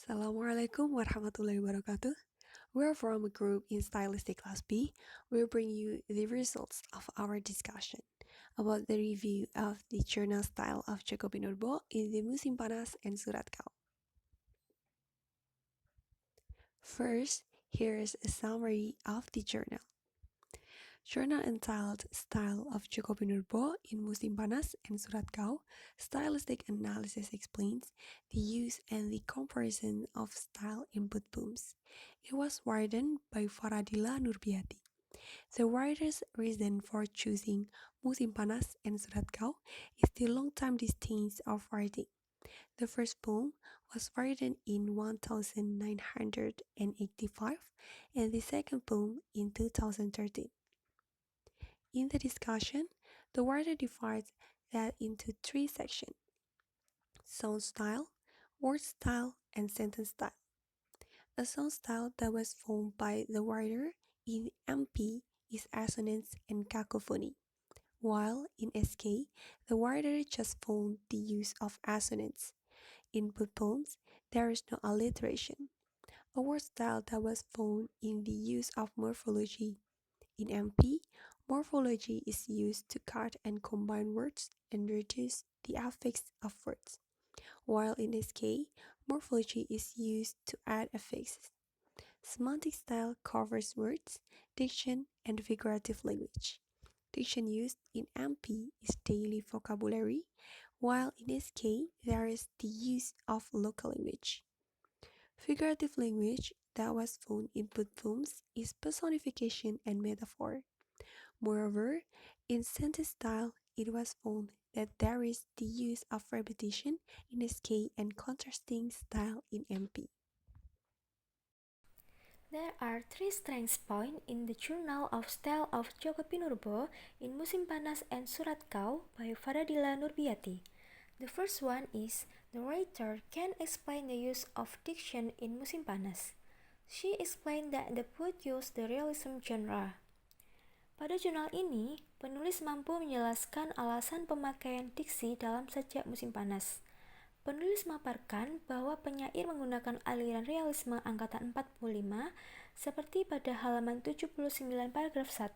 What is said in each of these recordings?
Assalamualaikum warahmatullahi wabarakatuh. We're from a group in Stylistics Class B. We'll bring you the results of our discussion about the review of the journal style of Joko Pinurbo in the Musim Panas and Surat. First, here's a summary of the journal. Journal entitled Style of Joko Pinurbo in Musim Panas and Surat, stylistic analysis explains the use and the comparison of style input booms. It was written by Faradila Nurbiati. The writer's reason for choosing Musim Panas and Surat is the long-time distance of writing. The first poem was written in 1985 and the second poem in 2013. In the discussion, the writer divides that into three sections: sound style, word style, and sentence style. A sound style that was found by the writer in MP is assonance and cacophony, while in SK, the writer just found the use of assonance. In both poems, there is no alliteration. A word style that was found in the use of morphology. In MP, morphology is used to cut and combine words and reduce the affix of words, while in SK, morphology is used to add affixes. Semantic style covers words, diction, and figurative language. Diction used in MP is daily vocabulary, while in SK, there is the use of local language. Figurative language that was found in both poems is personification and metaphor. Moreover, in sentence style, it was found that there is the use of repetition in SK and contrasting style in MP. There are three strength points in the Journal of Style of Joko Pinurbo in Musim Panas and Surat by Faradila Nurbiati. The first one is the writer can explain the use of diction in Musim Panas. She explained that the poet used the realism genre. Pada jurnal ini, penulis mampu menjelaskan alasan pemakaian diksi dalam sajak musim panas. Penulis memaparkan bahwa penyair menggunakan aliran realisme angkatan 45 seperti pada halaman 79 paragraf 1.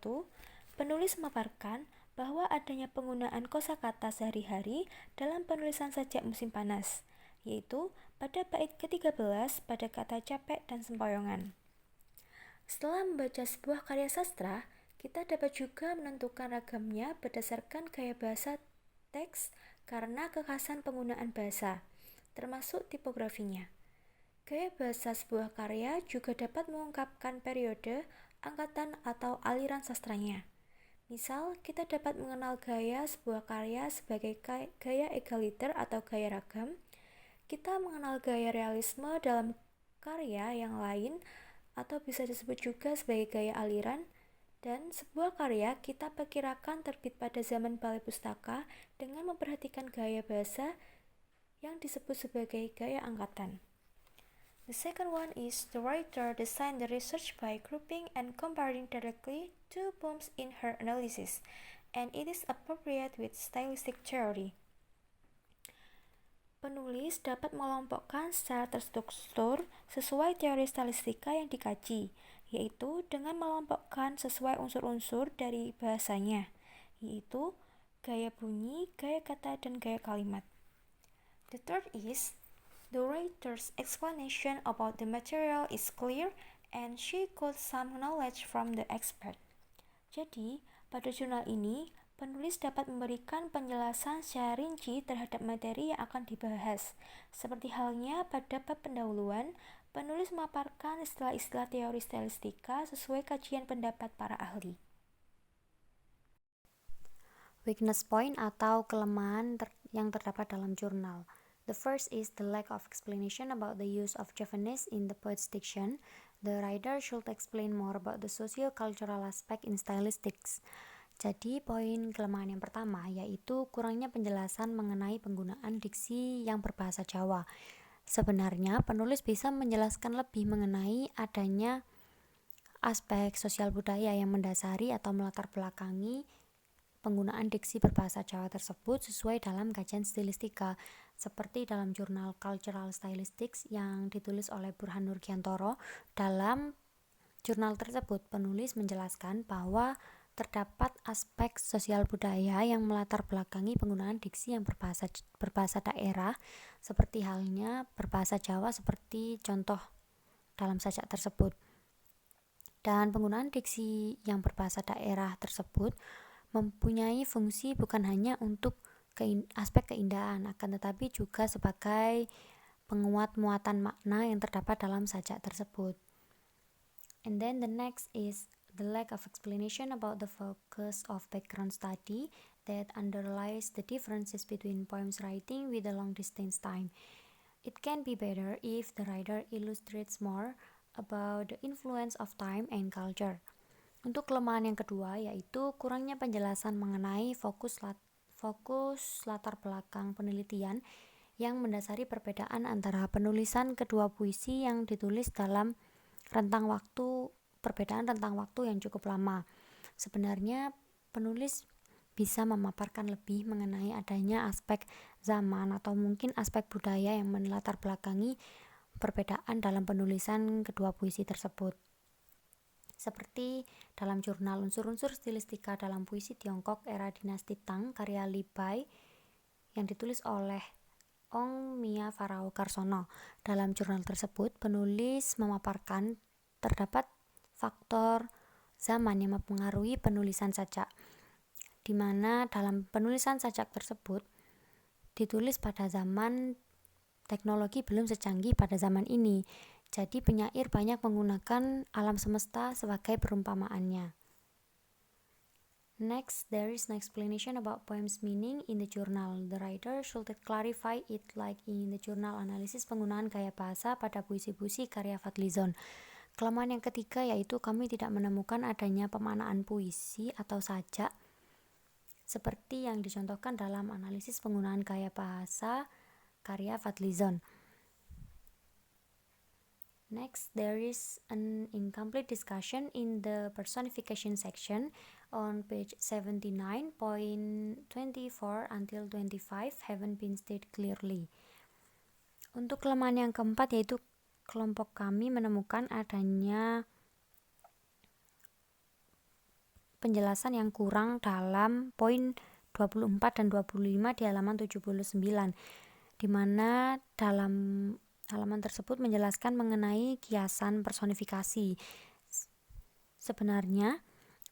Penulis memaparkan bahwa adanya penggunaan kosakata sehari-hari dalam penulisan sajak musim panas, yaitu pada bait ke-13 pada kata capek dan sempoyongan. Setelah membaca sebuah karya sastra, kita dapat juga menentukan ragamnya berdasarkan gaya bahasa teks karena kekhasan penggunaan bahasa, termasuk tipografinya. Gaya bahasa sebuah karya juga dapat mengungkapkan periode, angkatan, atau aliran sastranya. Misal, kita dapat mengenal gaya sebuah karya sebagai gaya egaliter atau gaya ragam. Kita mengenal gaya realisme dalam karya yang lain atau bisa disebut juga sebagai gaya aliran. Dan sebuah karya kita perkirakan terbit pada zaman balai pustaka dengan memperhatikan gaya bahasa yang disebut sebagai gaya angkatan. The second one is the writer designed the research by grouping and comparing directly two poems in her analysis, and it is appropriate with stylistic theory. Penulis dapat mengelompokkan secara terstruktur sesuai teori stylistika yang dikaji, yaitu dengan mengelompokkan sesuai unsur-unsur dari bahasanya, yaitu gaya bunyi, gaya kata, dan gaya kalimat. The third is the writer's explanation about the material is clear and she quotes some knowledge from the expert. Jadi, pada jurnal ini, penulis dapat memberikan penjelasan secara rinci terhadap materi yang akan dibahas. Seperti halnya pada bab pendahuluan, penulis memaparkan istilah-istilah teori stylistika sesuai kajian pendapat para ahli. Weakness point atau kelemahan yang terdapat dalam jurnal. The first is the lack of explanation about the use of Javanese in the poet's diction. The writer should explain more about the socio-cultural aspect in stylistics. Jadi poin kelemahan yang pertama yaitu kurangnya penjelasan mengenai penggunaan diksi yang berbahasa Jawa. Sebenarnya penulis bisa menjelaskan lebih mengenai adanya aspek sosial budaya yang mendasari atau melatar belakangi penggunaan diksi berbahasa Jawa tersebut sesuai dalam kajian stilistika. seperti dalam jurnal Cultural Stylistics yang ditulis oleh Burhan Nurgiantoro. Dalam jurnal tersebut, penulis menjelaskan bahwa terdapat aspek sosial budaya yang melatar belakangi penggunaan diksi yang berbahasa daerah, seperti halnya berbahasa Jawa seperti contoh dalam sajak tersebut. Dan penggunaan diksi yang berbahasa daerah tersebut mempunyai fungsi bukan hanya untuk aspek keindahan, akan tetapi juga sebagai penguat muatan makna yang terdapat dalam sajak tersebut. And then the next is the lack of explanation about the focus of background study that underlies the differences between poems writing with a long distance time. It can be better if the writer illustrates more about the influence of time and culture. Untuk kelemahan yang kedua yaitu kurangnya penjelasan mengenai fokus latar belakang penelitian yang mendasari perbedaan antara penulisan kedua puisi yang ditulis dalam perbedaan rentang waktu yang cukup lama. Sebenarnya penulis bisa memaparkan lebih mengenai adanya aspek zaman atau mungkin aspek budaya yang melatar belakangi perbedaan dalam penulisan kedua puisi tersebut. Seperti dalam jurnal Unsur-unsur Stilistika dalam Puisi Tiongkok Era Dinasti Tang karya Li Bai yang ditulis oleh Ong Mia Farao Karsono. Dalam jurnal tersebut, penulis memaparkan terdapat faktor zaman yang mempengaruhi penulisan sajak, di mana dalam penulisan sajak tersebut ditulis pada zaman teknologi belum secanggih pada zaman ini. Jadi penyair banyak menggunakan alam semesta sebagai perumpamaannya. Next, there is no explanation about poem's meaning in the journal. The writer should clarify it like in the journal analisis penggunaan gaya bahasa pada puisi-puisi karya Fadlizon. Kelemahan yang ketiga yaitu kami tidak menemukan adanya pemaknaan puisi atau sajak seperti yang dicontohkan dalam analisis penggunaan gaya bahasa karya Fadlizon. Next, there is an incomplete discussion in the personification section on page 79.24 until 25 haven't been stated clearly. Untuk kelemahan yang keempat yaitu kelompok kami menemukan adanya penjelasan yang kurang dalam poin 24 dan 25 di halaman 79, di mana dalam halaman tersebut menjelaskan mengenai kiasan personifikasi. Sebenarnya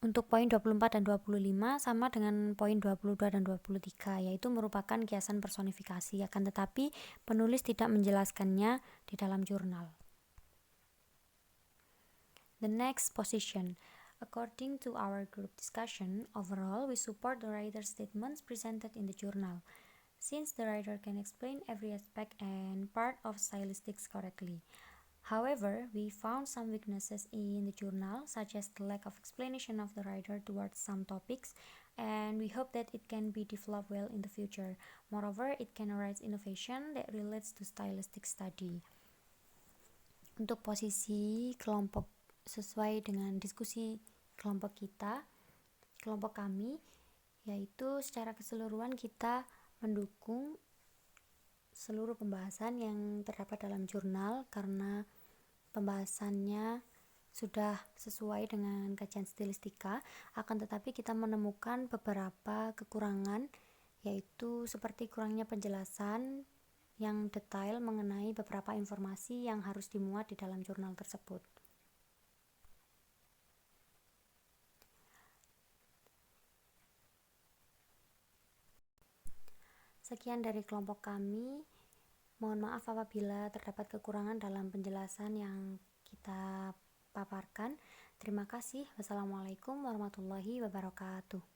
untuk poin 24 dan 25 sama dengan poin 22 dan 23, yaitu merupakan kiasan personifikasi, akan tetapi penulis tidak menjelaskannya di dalam jurnal. The next position. According to our group discussion, overall we support the writer's statements presented in the journal, since the writer can explain every aspect and part of stylistics correctly. However, we found some weaknesses in the journal, such as the lack of explanation of the writer towards some topics, and we hope that it can be developed well in the future. Moreover, it can arise innovation that relates to stylistic study. Untuk posisi kelompok sesuai dengan diskusi kelompok kami, yaitu secara keseluruhan kita mendukung seluruh pembahasan yang terdapat dalam jurnal karena pembahasannya sudah sesuai dengan kajian stilistika, akan tetapi kita menemukan beberapa kekurangan, yaitu seperti kurangnya penjelasan yang detail mengenai beberapa informasi yang harus dimuat di dalam jurnal tersebut. Sekian dari kelompok kami. Mohon maaf apabila terdapat kekurangan dalam penjelasan yang kita paparkan. Terima kasih. Wassalamualaikum warahmatullahi wabarakatuh.